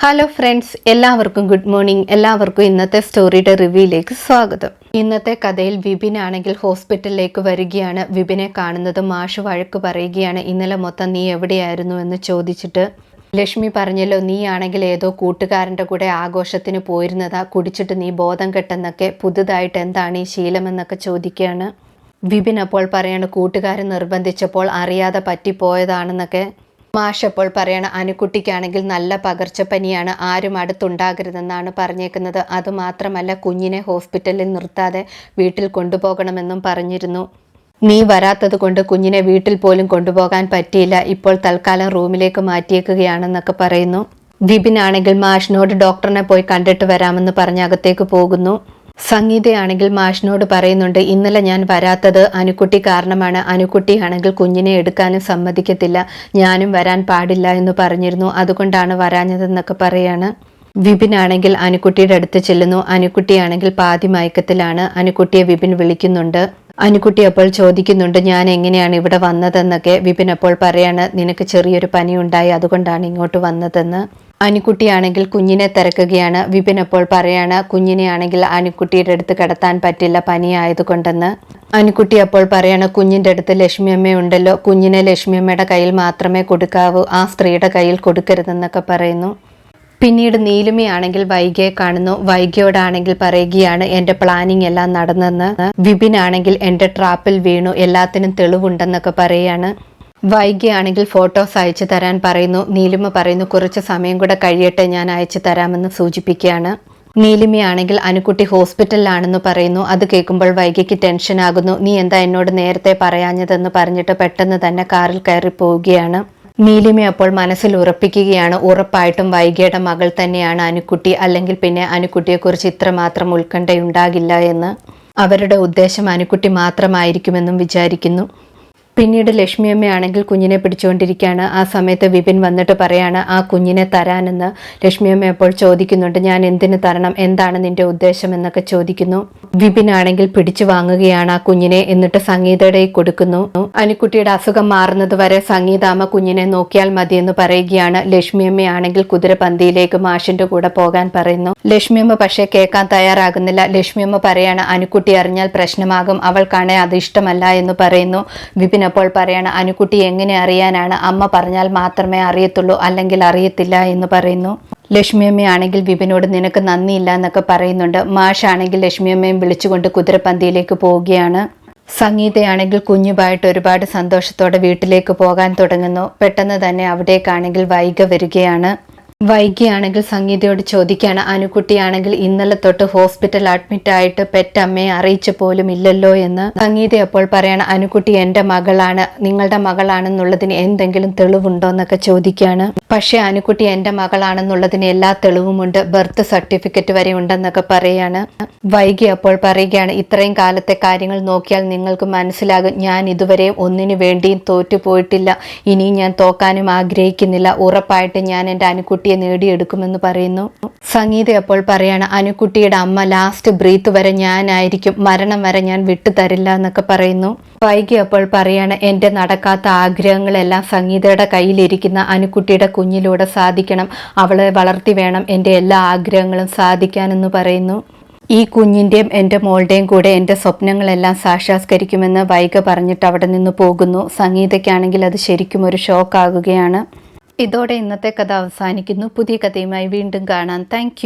Hello friends, എല്ലാവർക്കും good morning. എല്ലാവർക്കും ഇന്നത്തെ സ്റ്റോറിയുടെ റിവ്യൂയിലേക്ക് സ്വാഗതം. ഇന്നത്തെ കഥയിൽ വിപിൻ ആണെങ്കിൽ ഹോസ്പിറ്റലിലേക്ക് വരികയാണ്. വിപിനെ കാണുന്നത് മാഷ് വഴക്ക് പറയുകയാണ്. ഇന്നലെ മൊത്തം നീ എവിടെയായിരുന്നു എന്ന് ചോദിച്ചിട്ട് ലക്ഷ്മി പറഞ്ഞല്ലോ, നീ ആണെങ്കിൽ ഏതോ കൂട്ടുകാരൻ്റെ കൂടെ ആഘോഷത്തിന് പോയിരുന്നതാ, കുടിച്ചിട്ട് നീ ബോധം കെട്ടെന്നൊക്കെ, പുതുതായിട്ട് എന്താണ് ഈ ശീലമെന്നൊക്കെ ചോദിക്കുകയാണ്. വിപിൻ അപ്പോൾ പറയാണ്, കൂട്ടുകാരൻ നിർബന്ധിച്ചപ്പോൾ അറിയാതെ പറ്റിപ്പോയതാണെന്നൊക്കെ. മാഷ് അപ്പോൾ പറയണം, അനുക്കുട്ടിക്കാണെങ്കിൽ നല്ല പകർച്ചപ്പനിയാണ്, ആരും അടുത്തുണ്ടാകരുതെന്നാണ് പറഞ്ഞേക്കുന്നത്. അതുമാത്രമല്ല, കുഞ്ഞിനെ ഹോസ്പിറ്റലിൽ നിർത്താതെ വീട്ടിൽ കൊണ്ടുപോകണമെന്നും പറഞ്ഞിരുന്നു. നീ വരാത്തത് കൊണ്ട് കുഞ്ഞിനെ വീട്ടിൽ പോലും കൊണ്ടുപോകാൻ പറ്റിയില്ല, ഇപ്പോൾ തൽക്കാലം റൂമിലേക്ക് മാറ്റിയേക്കുകയാണെന്നൊക്കെ പറയുന്നു. വിപിൻ ആണെങ്കിൽ മാഷിനോട് ഡോക്ടറിനെ പോയി കണ്ടിട്ട് വരാമെന്ന് പറഞ്ഞ് അകത്തേക്ക് പോകുന്നു. സംഗീതയാണെങ്കിൽ മാഷിനോട് പറയുന്നുണ്ട്, ഇന്നലെ ഞാൻ വരാത്തത് അനുക്കുട്ടി കാരണമാണ്. അനുക്കുട്ടിയാണെങ്കിൽ കുഞ്ഞിനെ എടുക്കാനും സമ്മതിക്കത്തില്ല, ഞാനും വരാൻ പാടില്ല എന്ന് പറഞ്ഞിരുന്നു, അതുകൊണ്ടാണ് വരാഞ്ഞതെന്നൊക്കെ പറയാണ്. വിപിൻ ആണെങ്കിൽ അനുക്കുട്ടിയുടെ അടുത്ത് ചെല്ലുന്നു. അനുക്കുട്ടിയാണെങ്കിൽ പാതി മയക്കത്തിലാണ്. അനുക്കുട്ടിയെ വിപിൻ വിളിക്കുന്നുണ്ട്. അനുക്കുട്ടി അപ്പോൾ ചോദിക്കുന്നുണ്ട്, ഞാൻ എങ്ങനെയാണ് ഇവിടെ വന്നതെന്നൊക്കെ. വിപിൻ അപ്പോൾ പറയാണ്, നിനക്ക് ചെറിയൊരു പനി ഉണ്ടായി, അതുകൊണ്ടാണ് ഇങ്ങോട്ട് വന്നതെന്ന്. അനുക്കുട്ടിയാണെങ്കിൽ കുഞ്ഞിനെ തിരക്കുകയാണ്. വിപിൻ അപ്പോൾ പറയാണ്, കുഞ്ഞിനെ ആണെങ്കിൽ അനുക്കുട്ടിയുടെ അടുത്ത് കിടത്താൻ പറ്റില്ല, പനിയായതുകൊണ്ടെന്ന്. അനുക്കുട്ടി അപ്പോൾ പറയാണ്, കുഞ്ഞിൻ്റെ അടുത്ത് ലക്ഷ്മിയമ്മ ഉണ്ടല്ലോ, കുഞ്ഞിനെ ലക്ഷ്മിയമ്മയുടെ കയ്യിൽ മാത്രമേ കൊടുക്കാവൂ, ആ സ്ത്രീയുടെ കയ്യിൽ കൊടുക്കരുതെന്നൊക്കെ പറയുന്നു. പിന്നീട് നീലിമയാണെങ്കിൽ വൈഗയെ കാണുന്നു. വൈഗയോടാണെങ്കിൽ പറയുകയാണ്, എൻ്റെ പ്ലാനിങ് എല്ലാം നടന്നെന്ന്. വിപിൻ ആണെങ്കിൽ എൻ്റെ ട്രാപ്പിൽ വീണു, എല്ലാത്തിനും തെളിവുണ്ടെന്നൊക്കെ പറയാണ്. വൈഗയാണെങ്കിൽ ഫോട്ടോസ് അയച്ചു തരാൻ പറയുന്നു. നീലിമ പറയുന്നു, കുറച്ച് സമയം കൂടെ കഴിയട്ടെ, ഞാൻ അയച്ചു തരാമെന്ന് സൂചിപ്പിക്കുകയാണ്. നീലിമയാണെങ്കിൽ അനുക്കുട്ടി ഹോസ്പിറ്റലിലാണെന്ന് പറയുന്നു. അത് കേൾക്കുമ്പോൾ വൈഗയ്ക്ക് ടെൻഷൻ ആകുന്നു. നീ എന്താ എന്നോട് നേരത്തെ പറയാഞ്ഞതെന്ന് പറഞ്ഞിട്ട് പെട്ടെന്ന് തന്നെ കാറിൽ കയറി പോവുകയാണ്. നീലിമ അപ്പോൾ മനസ്സിൽ ഉറപ്പിക്കുകയാണ്, ഉറപ്പായിട്ടും വൈഗയുടെ മകൾ തന്നെയാണ് അനുക്കുട്ടി, അല്ലെങ്കിൽ പിന്നെ അനുക്കുട്ടിയെക്കുറിച്ച് ഇത്രമാത്രം ഉത്കണ്ഠയുണ്ടാകില്ല എന്ന്. അവരുടെ ഉദ്ദേശം അനുക്കുട്ടി മാത്രമായിരിക്കുമെന്നും വിചാരിക്കുന്നു. പിന്നീട് ലക്ഷ്മിയമ്മയാണെങ്കിൽ കുഞ്ഞിനെ പിടിച്ചുകൊണ്ടിരിക്കുകയാണ്. ആ സമയത്ത് വിപിൻ വന്നിട്ട് പറയാണ്, ആ കുഞ്ഞിനെ തരാനെന്ന്. ലക്ഷ്മിയമ്മ അപ്പോൾ ചോദിക്കുന്നുണ്ട്, ഞാൻ എന്തിനു തരണം, എന്താണ് നിന്റെ ഉദ്ദേശം എന്നൊക്കെ ചോദിക്കുന്നു. വിപിൻ ആണെങ്കിൽ പിടിച്ചു വാങ്ങുകയാണ് ആ കുഞ്ഞിനെ, എന്നിട്ട് സംഗീതയുടെ കൊടുക്കുന്നു. അനുക്കുട്ടിയുടെ അസുഖം മാറുന്നത് വരെ സംഗീതാമ്മ കുഞ്ഞിനെ നോക്കിയാൽ മതിയെന്ന് പറയുകയാണ്. ലക്ഷ്മിയമ്മയാണെങ്കിൽ കുതിരപന്തിയിലേക്ക് മാഷിന്റെ കൂടെ പോകാൻ പറയുന്നു. ലക്ഷ്മിയമ്മ പക്ഷേ കേൾക്കാൻ തയ്യാറാകുന്നില്ല. ലക്ഷ്മിയമ്മ പറയാണ്, അനുക്കുട്ടി അറിഞ്ഞാൽ പ്രശ്നമാകും, അവൾക്കാണെ അത് ഇഷ്ടമല്ല എന്ന് പറയുന്നു. വിപിൻ അപ്പോൾ പറയാണ്, അനുക്കുട്ടി എങ്ങനെ അറിയാനാണ്, അമ്മ പറഞ്ഞാൽ മാത്രമേ അറിയത്തുള്ളൂ, അല്ലെങ്കിൽ അറിയത്തില്ല എന്ന് പറയുന്നു. ലക്ഷ്മിയമ്മയാണെങ്കിൽ വിപിനോട് നിനക്ക് നന്ദിയില്ല എന്നൊക്കെ പറയുന്നുണ്ട്. മാഷാണെങ്കിൽ ലക്ഷ്മിയമ്മയും വിളിച്ചുകൊണ്ട് കുതിരപ്പന്തിയിലേക്ക് പോവുകയാണ്. സംഗീതയാണെങ്കിൽ കുഞ്ഞുമായിട്ട് ഒരുപാട് സന്തോഷത്തോടെ വീട്ടിലേക്ക് പോകാൻ തുടങ്ങുന്നു. പെട്ടെന്ന് തന്നെ അവിടേക്കാണെങ്കിൽ വൈഗ വരികയാണ്. വൈകിയാണെങ്കിൽ സംഗീതയോട് ചോദിക്കുകയാണ്, അനുക്കുട്ടിയാണെങ്കിൽ ഇന്നലെ തൊട്ട് ഹോസ്പിറ്റൽ അഡ്മിറ്റ് ആയിട്ട് പെറ്റമ്മയെ അറിയിച്ച പോലും ഇല്ലല്ലോ എന്ന്. സംഗീത അപ്പോൾ പറയണം, അനുക്കുട്ടി എൻ്റെ മകളാണ്, നിങ്ങളുടെ മകളാണെന്നുള്ളതിന് എന്തെങ്കിലും തെളിവുണ്ടോ എന്നൊക്കെ ചോദിക്കുകയാണ്. പക്ഷേ അനുക്കുട്ടി എൻ്റെ മകളാണെന്നുള്ളതിന് എല്ലാ തെളിവുമുണ്ട്, ബർത്ത് സർട്ടിഫിക്കറ്റ് വരെ ഉണ്ടെന്നൊക്കെ പറയാണ്. വൈകി അപ്പോൾ പറയുകയാണ്, ഇത്രയും കാലത്തെ കാര്യങ്ങൾ നോക്കിയാൽ നിങ്ങൾക്ക് മനസ്സിലാകും, ഞാൻ ഇതുവരെ ഒന്നിനു വേണ്ടിയും തോറ്റുപോയിട്ടില്ല, ഇനിയും ഞാൻ തോക്കാനും ആഗ്രഹിക്കുന്നില്ല, ഉറപ്പായിട്ട് ഞാൻ എൻ്റെ അനുക്കുട്ടിയെ നേടിയെടുക്കുമെന്ന് പറയുന്നു. സംഗീത അപ്പോൾ പറയാണ്, അനുക്കുട്ടിയുടെ അമ്മ ലാസ്റ്റ് ബ്രീത്ത് വരെ ഞാനായിരിക്കും, മരണം വരെ ഞാൻ വിട്ടുതരില്ല എന്നൊക്കെ പറയുന്നു. വൈകി അപ്പോൾ പറയാണ്, എൻ്റെ നടക്കാത്ത ആഗ്രഹങ്ങളെല്ലാം സംഗീതയുടെ കയ്യിലിരിക്കുന്ന അനുക്കുട്ടിയുടെ കുഞ്ഞിലൂടെ സാധിക്കണം, അവളെ വളർത്തി വേണം എൻ്റെ എല്ലാ ആഗ്രഹങ്ങളും സാധിക്കാനെന്ന് പറയുന്നു. ഈ കുഞ്ഞിൻ്റെയും എൻ്റെ മോളുടെയും കൂടെ എൻ്റെ സ്വപ്നങ്ങളെല്ലാം സാക്ഷാത്കരിക്കുമെന്ന് വൈഗ പറഞ്ഞിട്ട് അവിടെ നിന്ന് പോകുന്നു. സംഗീതയ്ക്കാണെങ്കിൽ അത് ശരിക്കും ഒരു ഷോക്കാകുകയാണ്. ഇതോടെ ഇന്നത്തെ കഥ അവസാനിക്കുന്നു. പുതിയ കഥയുമായി വീണ്ടും കാണാം. താങ്ക്